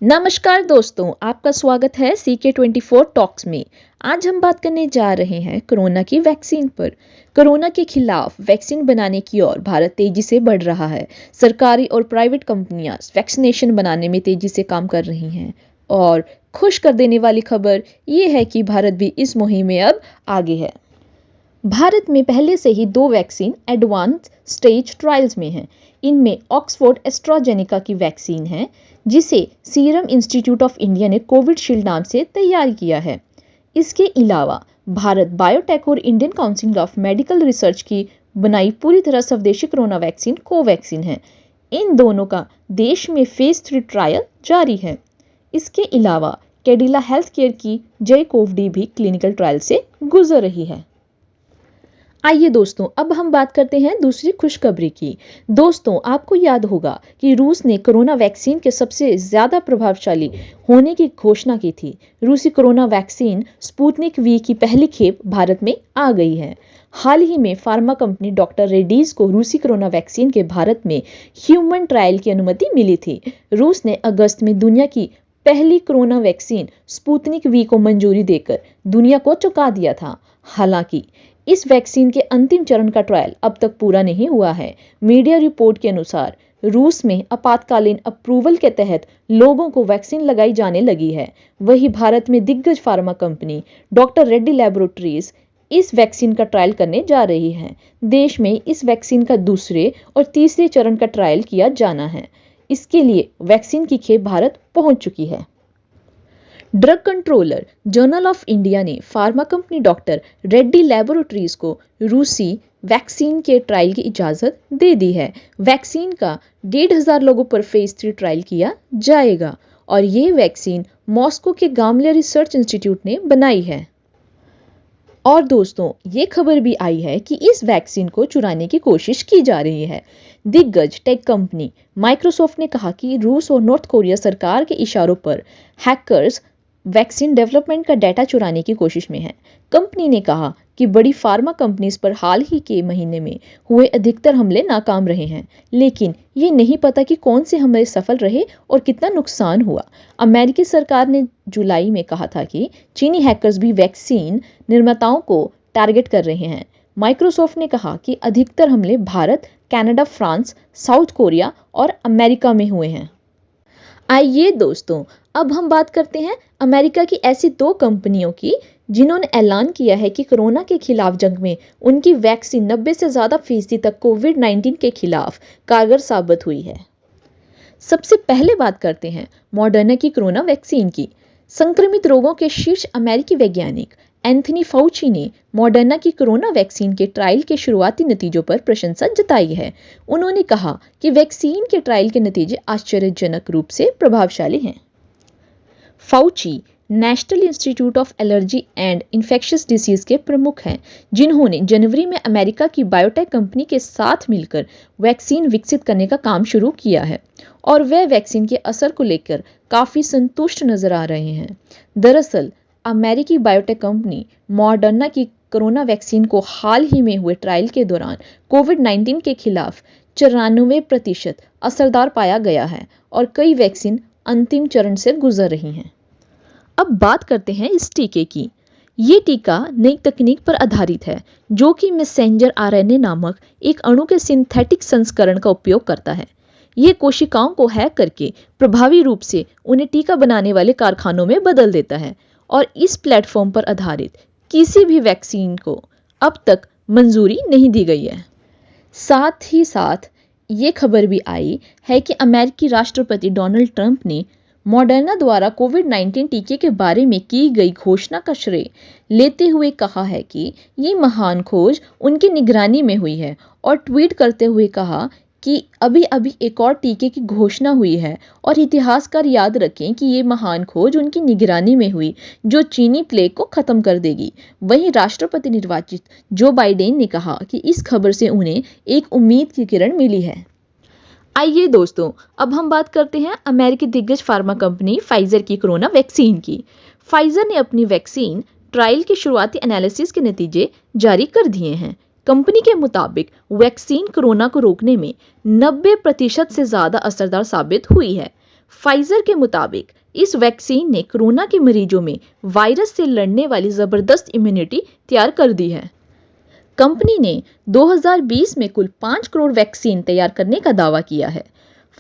नमस्कार दोस्तों, आपका स्वागत है CK24 टॉक्स में। आज हम बात करने जा रहे हैं कोरोना की वैक्सीन पर। कोरोना के खिलाफ वैक्सीन बनाने की ओर भारत तेजी से बढ़ रहा है। सरकारी और प्राइवेट कंपनियां वैक्सीनेशन बनाने में तेजी से काम कर रही हैं और खुश कर देने वाली खबर ये है कि भारत भी इस मुहिम में अब आगे है। भारत में पहले से ही 2 वैक्सीन एडवांस स्टेज ट्रायल्स में हैं। इनमें ऑक्सफोर्ड एस्ट्राजेनेका की वैक्सीन है, जिसे सीरम इंस्टीट्यूट ऑफ इंडिया ने कोविशील्ड नाम से तैयार किया है। इसके अलावा भारत बायोटेक और Indian council of medical research की बनाई पूरी तरह स्वदेशी कोरोना वैक्सीन कोवैक्सीन है। इन दोनों का देश में फेज 3 ट्रायल जारी है। इसके अलावा कैडिला हेल्थ केयर की JCOV-D भी क्लिनिकल ट्रायल से गुजर रही है। आइए दोस्तों, अब हम बात करते हैं दूसरी खुशखबरी की। दोस्तों, आपको याद होगा कि रूस ने कोरोना वैक्सीन के सबसे ज़्यादा प्रभावशाली होने की घोषणा की थी। रूसी कोरोना वैक्सीन स्पुतनिक V की पहली खेप भारत में आ गई है। हाल ही में फार्मा कंपनी डॉक्टर रेड्डीज को रूसी कोरोना वैक्सीन के भारत में ह्यूमन ट्रायल की अनुमति मिली थी। रूस ने अगस्त में दुनिया की पहली कोरोना वैक्सीन स्पुतनिक V को मंजूरी देकर दुनिया को चौंका दिया था। हालांकि इस वैक्सीन के अंतिम चरण का ट्रायल अब तक पूरा नहीं हुआ है। मीडिया रिपोर्ट के अनुसार रूस में आपातकालीन अप्रूवल के तहत लोगों को वैक्सीन लगाई जाने लगी है। वहीं भारत में दिग्गज pharma company doctor Reddy laboratories इस वैक्सीन का ट्रायल करने जा रही है। देश में इस वैक्सीन का दूसरे और तीसरे चरण का ट्रायल किया जाना है। इसके लिए वैक्सीन की खेप भारत पहुंच चुकी है। Drug controller general of India ने pharma company doctor Reddy laboratories को रूसी वैक्सीन के ट्रायल की इजाज़त दे दी है। वैक्सीन का 1,500 लोगों पर फेज 3 ट्रायल किया जाएगा और ये वैक्सीन मॉस्को के गामलेया रिसर्च इंस्टीट्यूट ने बनाई है। और दोस्तों, ये खबर भी आई है कि इस वैक्सीन को चुराने की कोशिश की जा रही है। दिग्गज टेक कंपनी माइक्रोसॉफ्ट ने कहा कि रूस और नॉर्थ कोरिया सरकार के इशारों पर हैकर्स वैक्सीन डेवलपमेंट का डाटा चुराने की कोशिश में है। कंपनी ने कहा कि बड़ी फार्मा कंपनीज पर हाल ही के महीने में हुए अधिकतर हमले नाकाम रहे हैं, लेकिन ये नहीं पता कि कौन से हमले सफल रहे और कितना नुकसान हुआ। अमेरिकी सरकार ने जुलाई में कहा था कि चीनी हैकर्स भी वैक्सीन निर्माताओं को टारगेट कर रहे हैं। माइक्रोसॉफ्ट ने कहा कि अधिकतर हमले Bharat, Canada, France, south Korea और अमेरिका में हुए हैं। आइए दोस्तों, अब हम बात करते हैं अमेरिका की ऐसी 2 कंपनियों की जिन्होंने ऐलान किया है कि कोरोना के खिलाफ जंग में उनकी वैक्सीन 90 से ज़्यादा फीसदी तक कोविड-19 के खिलाफ कारगर साबित हुई है। सबसे पहले बात करते हैं मॉडर्ना की कोरोना वैक्सीन की। संक्रमित रोगों के शीर्ष अमेरिकी वैज्ञानिक एंथनी फाउची ने मॉडर्ना की कोरोना वैक्सीन के ट्रायल के शुरुआती नतीजों पर प्रशंसा जताई है। उन्होंने कहा कि वैक्सीन के ट्रायल के नतीजे आश्चर्यजनक रूप से प्रभावशाली हैं। Fauci national institute of allergy and infectious disease के प्रमुख हैं, जिन्होंने जनवरी में अमेरिका की बायोटेक कंपनी के साथ मिलकर वैक्सीन विकसित करने का काम शुरू किया है और वे वैक्सीन के असर को लेकर काफ़ी संतुष्ट नजर आ रहे हैं। दरअसल अमेरिकी बायोटेक कंपनी मॉडर्ना की कोरोना वैक्सीन को हाल ही में हुए ट्रायल के दौरान कोविड-19 के खिलाफ 94% असरदार पाया गया है और कई वैक्सीन अंतिम चरण से गुजर रही हैं। अब बात करते हैं इस टीके की। ये टीका नई तकनीक पर आधारित है, जो कि मैसेंजर RNA नामक एक अणु के सिंथेटिक संस्करण का उपयोग करता है। ये कोशिकाओं को हैक करके प्रभावी रूप से उन्हें टीका बनाने वाले कारखानों में बदल देता है और इस प्लेटफॉर्म पर आधारित किसी भी वैक्सीन को अब तक मंजूरी नहीं दी गई है। साथ ही साथ ये खबर भी आई है कि अमेरिकी राष्ट्रपति डोनाल्ड ट्रंप ने मॉडर्ना द्वारा कोविड-19 टीके के बारे में की गई घोषणा का श्रेय लेते हुए कहा है कि ये महान खोज उनकी निगरानी में हुई है और ट्वीट करते हुए कहा कि अभी अभी एक और टीके की घोषणा हुई है और इतिहासकार याद रखें कि ये महान खोज उनकी निगरानी में हुई जो चीनी प्लेग को खत्म कर देगी। वहीं राष्ट्रपति निर्वाचित जो बाइडेन ने कहा कि इस खबर से उन्हें एक उम्मीद की किरण मिली है। आइए दोस्तों, अब हम बात करते हैं अमेरिकी दिग्गज फार्मा कंपनी फाइजर की कोरोना वैक्सीन की। फाइजर ने अपनी वैक्सीन ट्रायल के शुरुआती एनालिसिस के नतीजे जारी कर दिए हैं। कंपनी के मुताबिक वैक्सीन कोरोना को रोकने में 90% से ज़्यादा असरदार साबित हुई है। फाइजर के मुताबिक इस वैक्सीन ने कोरोना के मरीजों में वायरस से लड़ने वाली ज़बरदस्त इम्यूनिटी तैयार कर दी है। कंपनी ने 2020 में कुल 5 करोड़ वैक्सीन तैयार करने का दावा किया है।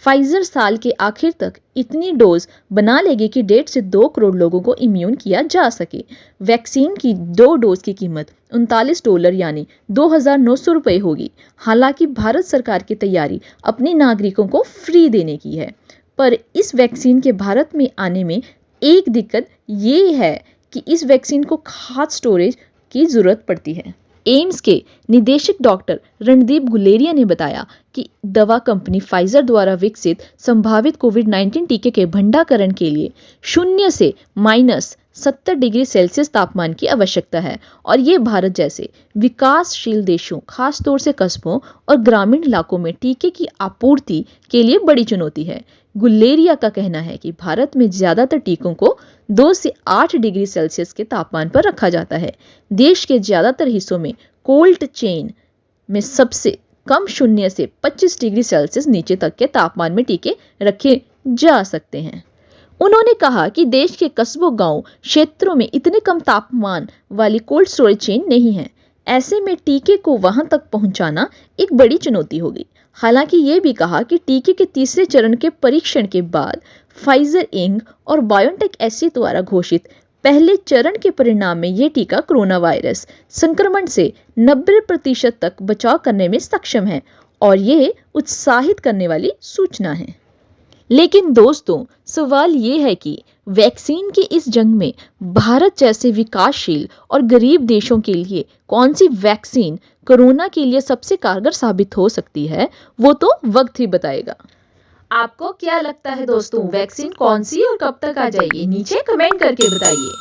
फाइजर साल के आखिर तक इतनी डोज बना लेगी कि 1.5 से 2 करोड़ लोगों को इम्यून किया जा सके। वैक्सीन की 2 डोज की कीमत $39 यानी 2,900 रुपये होगी। हालांकि भारत सरकार की तैयारी अपने नागरिकों को फ्री देने की है, पर इस वैक्सीन के भारत में आने में एक दिक्कत ये है कि इस वैक्सीन को खास स्टोरेज की ज़रूरत पड़ती है। एम्स के निदेशक डॉक्टर रणदीप गुलेरिया ने बताया कि दवा कंपनी फाइजर द्वारा विकसित संभावित कोविड-19 टीके के भंडारण के लिए 0 से -70 डिग्री सेल्सियस तापमान की आवश्यकता है और ये भारत जैसे विकासशील देशों, खासतौर से कस्बों और ग्रामीण इलाकों में टीके की आपूर्ति के लिए बड़ी चुनौती है। गुलेरिया का कहना है कि भारत में ज़्यादातर टीकों को 2 से 8 डिग्री सेल्सियस के तापमान पर रखा जाता है। देश के ज़्यादातर हिस्सों में कोल्ड चेन में सबसे कम 0 से 25 डिग्री सेल्सियस नीचे तक के तापमान में टीके रखे जा सकते हैं। उन्होंने कहा कि देश के कस्बों, गांव क्षेत्रों में इतने कम तापमान वाली कोल्ड स्टोरेज चेन नहीं है। ऐसे में टीके को वहां तक पहुंचाना एक बड़ी चुनौती होगी। हालांकि ये भी कहा कि टीके के तीसरे चरण के परीक्षण के बाद फाइजर इंक और बायोटेक एसी द्वारा घोषित पहले चरण के परिणाम में ये टीका कोरोना वायरस संक्रमण से 90% तक बचाव करने में सक्षम है और ये उत्साहित करने वाली सूचना है। लेकिन दोस्तों, सवाल ये है कि वैक्सीन की इस जंग में भारत जैसे विकासशील और गरीब देशों के लिए कौन सी वैक्सीन कोरोना के लिए सबसे कारगर साबित हो सकती है, वो तो वक्त ही बताएगा। आपको क्या लगता है दोस्तों, वैक्सीन कौन सी और कब तक आ जाएगी? नीचे कमेंट करके बताइए।